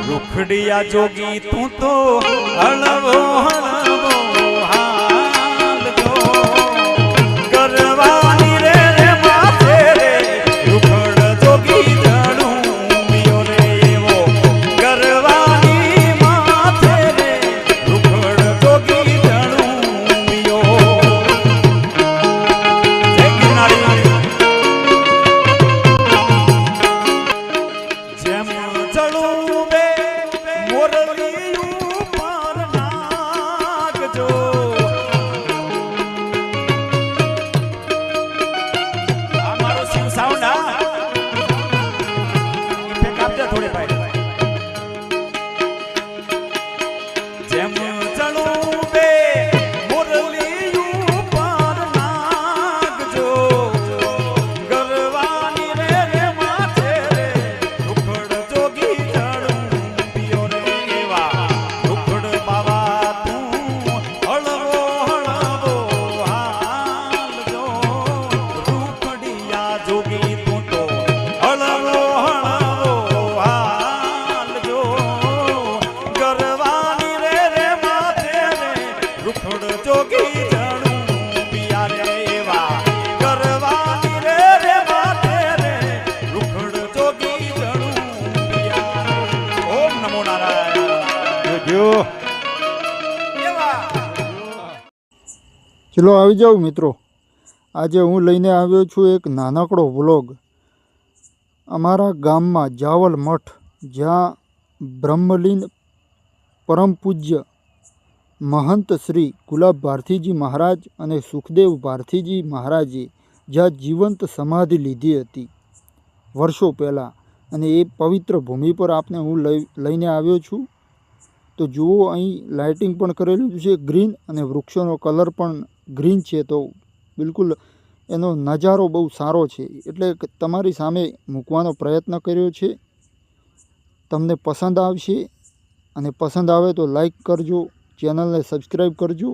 રૂખડિયા જોગી તું તો હળવો હળવો હાલ જો કરવાની રે રે માથે રે રૂખડ જોગી જણું પિયો રે એવો કરવાની માથે રે રૂખડ જોગી જણું પિયો જય ગિરનારી જેમ ચડું બે મોરલી ઉપર નાગજો આ મારો શિવ સાઉન્ડ આ ઇફેક્ટ આપજો થોડી ભાઈ જેમ ચડું બે મોરલી ઉપર નાગજો ગરવાની રે રે માથે રે રૂખડ જોગી જણું પિયો રે એવા રૂખડ બાવા તું હળવો હળવો હાલ જો રૂખડિયા જોગી તું તો હળવો હળવો હાલ જો ગરવાની રે રે માથે રે રૂખડ જોગી જણું પિયા રે એવા ગરવાની રે રે માથે રે રૂખડ જોગી જણું પિયા ઓમ નમો નારાયણ એવા ચલો આવી જાઓ મિત્રો, આજે હું લઈને આવ્યો છું એક નાનકડો વ્લોગ અમારા ગામમાં જાવલ મઠ, જ્યાં બ્રહ્મલીન પરમ પૂજ્ય મહંત શ્રી ગુલાબ ભારતીજી મહારાજ અને સુખદેવ ભારતીજી મહારાજે જ્યાં જીવંત સમાધિ લીધી હતી વર્ષો પહેલાં, અને એ પવિત્ર ભૂમિ પર આપને હું લઈને આવ્યો છું. તો જુઓ, અહીં લાઇટિંગ પણ કરેલું છે ગ્રીન, અને વૃક્ષોનો કલર પણ ગ્રીન છે. તો બિલકુલ એનો નજારો બહુ સારો છે, એટલે તમારી સામે મૂકવાનો પ્રયત્ન કર્યો છે. તમને પસંદ આવશે, અને પસંદ આવે તો લાઈક કરજો, ચેનલને સબસ્ક્રાઈબ કરજો.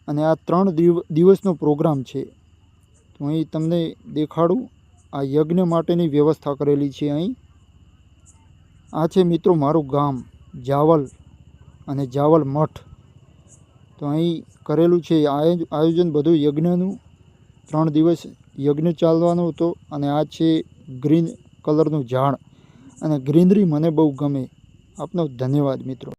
અને આ 3 દિવસનો પ્રોગ્રામ છે, તો અહીં તમને દેખાડું. આ યજ્ઞ માટેની વ્યવસ્થા કરેલી છે અહીં. આ છે મિત્રો મારું ગામ જાવલ, અને જાવલ મઠ. તો અહીં કરેલું છે આયોજન બધું યજ્ઞનું. 3 દિવસ યજ્ઞ ચાલવાનો હતો. અને આ છે ગ્રીન કલરનું ઝાડ, અને ગ્રીનરી મને બહુ ગમે. આપનો ધન્યવાદ મિત્રો.